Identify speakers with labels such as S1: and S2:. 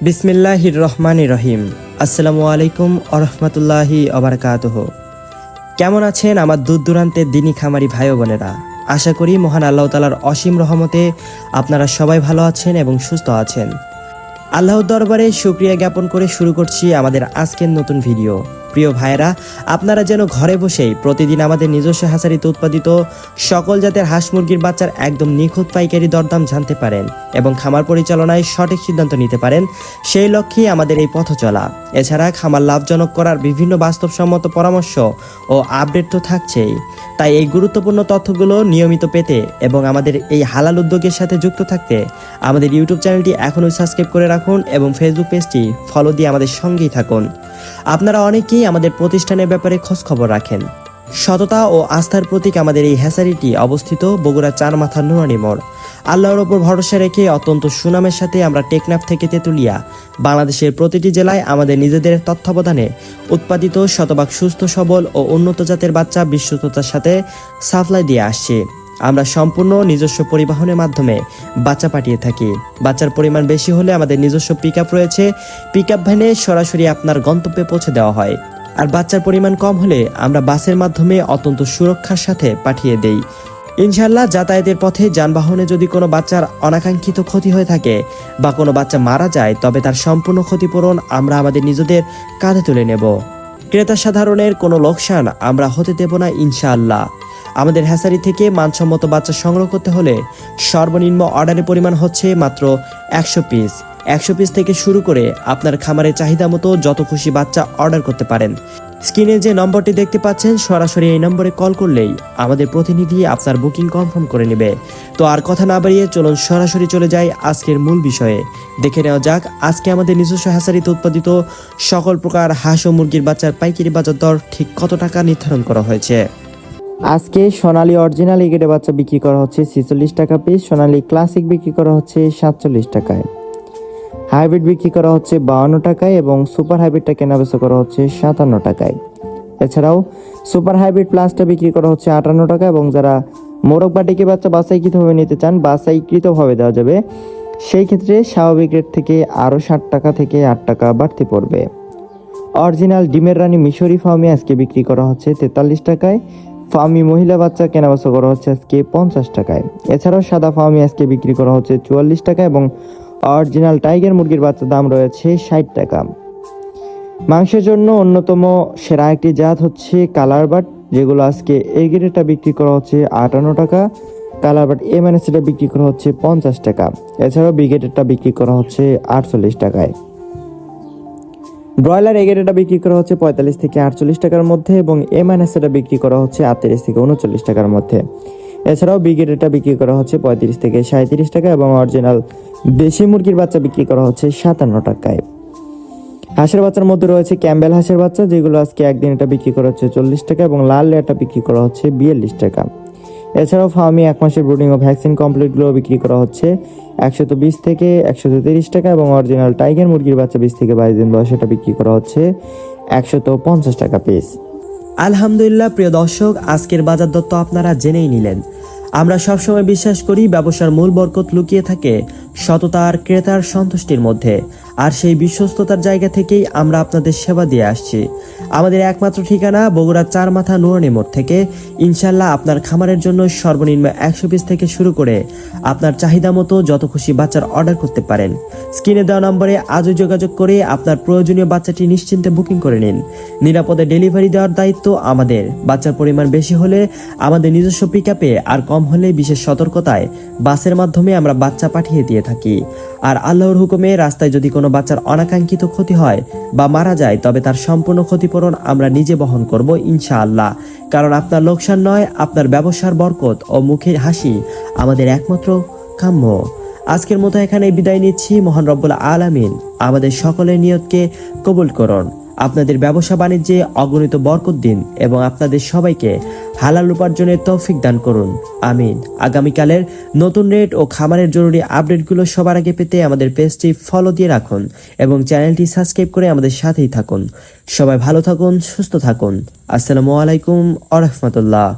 S1: বিসমিল্লাহির রহমানির রহিম। আসসালামু আলাইকুম আরহামতুল্লাহি আবরাকাতুহ। কেমন আছেন আমার দূর দূরান্তের দিনী খামারি ভাই ও বোনেরা? আশা করি মহান আল্লাহ তাআলার অসীম রহমতে আপনারা সবাই ভালো আছেন এবং সুস্থ আছেন। আল্লাহর দরবারে শুকরিয়া জ্ঞাপন করে শুরু করছি আমাদের আজকের নতুন ভিডিও। প্রিয় ভাইয়েরা, আপনারা যেন ঘরে বসেই প্রতিদিন আমাদের নিজস্ব হ্যাচারিতে উৎপাদিত সকল জাতের হাঁস মুরগির বাচ্চার একদম নিখুঁত পাইকারি দরদাম জানতে পারেন এবং খামার পরিচালনায় সঠিক সিদ্ধান্ত নিতে পারেন, সেই লক্ষ্যেই আমাদের এই পথ চলা। এছাড়া খামার লাভজনক করার বিভিন্ন বাস্তবসম্মত পরামর্শ ও আপডেট তো থাকছেই। তাই এই গুরুত্বপূর্ণ তথ্যগুলো নিয়মিত পেতে এবং আমাদের এই হালাল উদ্যোগের সাথে যুক্ত থাকতে আমাদের ইউটিউব চ্যানেলটি এখনই সাবস্ক্রাইব করে রাখুন এবং ফেসবুক পেজটি ফলো দিয়ে আমাদের সঙ্গেই থাকুন। আপনারা অনেকেই আমাদের প্রতিষ্ঠানের ব্যাপারে খোঁজ খবর রাখেন। সততা ও আস্থার প্রতীক আমাদের এই হ্যাচারিটি অবস্থিত বগুড়া চার মাথা নুরানি মোড়। আল্লাহর ওপর ভরসা রেখে অত্যন্ত সুনামের সাথে আমরা টেকনাফ থেকে তেতুলিয়া বাংলাদেশের প্রতিটি জেলায় আমাদের নিজেদের তত্ত্বাবধানে উৎপাদিত শতভাগ সুস্থ সবল ও উন্নত জাতের বাচ্চা বিশ্বস্ততার সাথে সাপ্লাই দিয়ে আসছি। আমরা সম্পূর্ণ নিজস্ব পরিবহনের মাধ্যমে বাচ্চা পাঠিয়ে থাকি। বাচ্চার পরিমাণ বেশি হলে আমাদের নিজস্ব পিকআপ রয়েছে, পিকআপ ভ্যানে সরাসরি আপনার গন্তব্যে পৌঁছে দেওয়া হয়। আর বাচ্চার পরিমাণ কম হলে আমরা বাসের মাধ্যমে অত্যন্ত সুরক্ষার সাথে পাঠিয়ে দেই। ইনশাআল্লাহ যাতায়াতের পথে যানবাহনে যদি কোনো বাচ্চার অনাকাঙ্ক্ষিত ক্ষতি হয়ে থাকে বা কোনো বাচ্চা মারা যায়, তবে তার সম্পূর্ণ ক্ষতিপূরণ আমরা আমাদের নিজেদের কাঁধে তুলে নেব। ক্রেতা সাধারণের কোনো লোকসান আমরা হতে দেব না ইনশাআল্লাহ। আমাদের হ্যাচারি থেকে মানসম্মত বাচ্চা সংগ্রহ করতে হলে সর্বনিম্ন অর্ডারের পরিমাণ হচ্ছে মাত্র 100 পিস। 100 পিস থেকে শুরু করে আপনার খামারের চাহিদা মতো যত খুশি বাচ্চা অর্ডার করতে পারেন। স্ক্রিনে যে নম্বরটি দেখতে পাচ্ছেন, সরাসরি এই নম্বরে কল করলেই আমাদের প্রতিনিধি আপনার বুকিং কনফার্ম করে নেবে। তো আর কথা না বাড়িয়ে চলুন সরাসরি চলে যাই আজকের মূল বিষয়ে। দেখে নেওয়া যাক আজকে আমাদের নিজস্ব হ্যাচারিতে উৎপাদিত সকল প্রকার হাঁস ও মুরগির বাচ্চার পাইকারি বাজার দর ঠিক কত টাকা নির্ধারণ করা হয়েছে। আজকে সোনালী অরিজিনাল এগেটে বাচ্চা বিক্রি করা হচ্ছে 46 টাকা পিস, সোনালী ক্লাসিক বিক্রি করা হচ্ছে 47 টাকায়, হাইব্রিড বিক্রি করা হচ্ছে 52 টাকায় এবং সুপার হাইব্রিডটা কেনাবেচা করা হচ্ছে 57 টাকায়। এছাড়াও সুপার হাইব্রিড প্লাসটা বিক্রি করা হচ্ছে 58 টাকা এবং যারা মোরগ বা ডেকে বাচ্চা বাছাইকৃতভাবে নিতে চান, বাছাইকৃতভাবে দেওয়া যাবে, সেই ক্ষেত্রে স্বাভাবিক রেট থেকে আরও 60 টাকা থেকে 8 টাকা বাড়তি পড়বে। অরিজিনাল ডিমের রানী মিশরি ফার্মি আজকে বিক্রি করা হচ্ছে 43 টাকায়, ফার্মি মহিলা বাচ্চা কেনাবেচা করা হচ্ছে আজকে 50 টাকায়। এছাড়াও সাদা ফার্মি আজকে বিক্রি করা হচ্ছে 44 টাকা এবং অরিজিনাল টাইগার মুরগির বাচ্চার দাম রয়েছে 60 টাকা। মাংসের জন্য অন্যতম সেরা একটি জাত হচ্ছে কালার বাট, যেগুলো আজকে এই গ্রেডটা বিক্রি করা হচ্ছে 58 টাকা, কালার বাট এমএনএসটা বিক্রি করা হচ্ছে 50 টাকা। এছাড়াও বিগেটেরটা বিক্রি করা হচ্ছে 48 টাকায়। ব্রয়লার এগেরেটা বিক্রি করা হচ্ছে 45 থেকে 48 টাকার মধ্যে এবং এমএনএসটা বিক্রি করা হচ্ছে 38 থেকে 39 টাকার মধ্যে। এছাড়াও বিগেটেরটা বিক্রি করা হচ্ছে 35 থেকে 37 টাকা এবং অরিজিনাল দেশি মুরগির বাচ্চা বিক্রি করা হচ্ছে 57 টাকায়। হাঁসের বাচ্চার মধ্যে রয়েছে ক্যাম্বেল হাঁসের বাচ্চা, যেগুলো আজকে একদিন এটা বিক্রি করা হচ্ছে 40 টাকা এবং লাল লেয়ারটা বিক্রি করা হচ্ছে 42 টাকা। এছাড়াও ফার্মি 1 মাসের ব্রুডিং ও ভ্যাকসিন কমপ্লিটগুলো বিক্রি করা হচ্ছে 120 থেকে 130 টাকা এবং অরিজিনাল টাইগার মুরগির বাচ্চা 20 থেকে 22 দিন বয়স এটা বিক্রি করা হচ্ছে 150 টাকা পিস। আলহামদুলিল্লাহ প্রিয় দর্শক, আজকের বাজার দর তো আপনারা জেনেই নিলেন। আমরা সবসময় বিশ্বাস করি ব্যবসার মূল বরকত লুকিয়ে থাকে সততা আর ক্রেতার সন্তুষ্টির মধ্যে, আর সেই বিশ্বস্ততার জায়গা থেকেই আমরা আপনাদের সেবা দিয়ে আসছি। আমাদের একমাত্র ঠিকানা বগুড়া চার মাথা নুরানি মোড় থেকে। ইনশাল্লাহ আপনার খামারের জন্য সর্বনিম্ন 100 পিস থেকে শুরু করে আপনার চাহিদা মতো যত খুশি বাচ্চার অর্ডার করতে পারেন। স্ক্রিনে দেওয়া নম্বরে আজই যোগাযোগ করে আপনার প্রয়োজনীয় বাচ্চাটি নিশ্চিন্তে বুকিং করে নিন। নিরাপদে ডেলিভারি দেওয়ার দায়িত্ব আমাদের। বাচ্চার পরিমাণ বেশি হলে আমাদের নিজস্ব পিকআপে, আর কম হলে বিশেষ সতর্কতায় বাসের মাধ্যমে আমরা বাচ্চা পাঠিয়ে দিয়ে থাকি। আর আল্লাহর হুকুমে রাস্তায় যদি কোনো বাচ্চার অনাকাঙ্ক্ষিত ক্ষতি হয় বা মারা যায়, তবে তার সম্পূর্ণ ক্ষতিপূরণ আমরা নিজে বহন করব ইনশাআল্লাহ। কারণ আপনার লোকসান নয়, আপনার ব্যবসার বরকত ও মুখের হাসি আমাদের একমাত্র কাম্য। আজকের মতো এখানে বিদায় নিচ্ছি। মহান রব্বুল আলামিন আমাদের সকলের নিয়তকে কবুল করুন, আপনাদের ব্যবসা বাণিজ্যে অগণিত বরকত দিন এবং আপনাদের সবাইকে হালাল উপার্জনের তৌফিক দান করুন, আমিন। আগামীকালের নতুন রেট ও খামারের জরুরি আপডেটগুলো সবার আগে পেতে আমাদের পেজটি ফলো দিয়ে রাখুন এবং চ্যানেলটি সাবস্ক্রাইব করে আমাদের সাথেই থাকুন। সবাই ভালো থাকুন, সুস্থ থাকুন। আসসালামু আলাইকুম ওয়া রাহমাতুল্লাহ।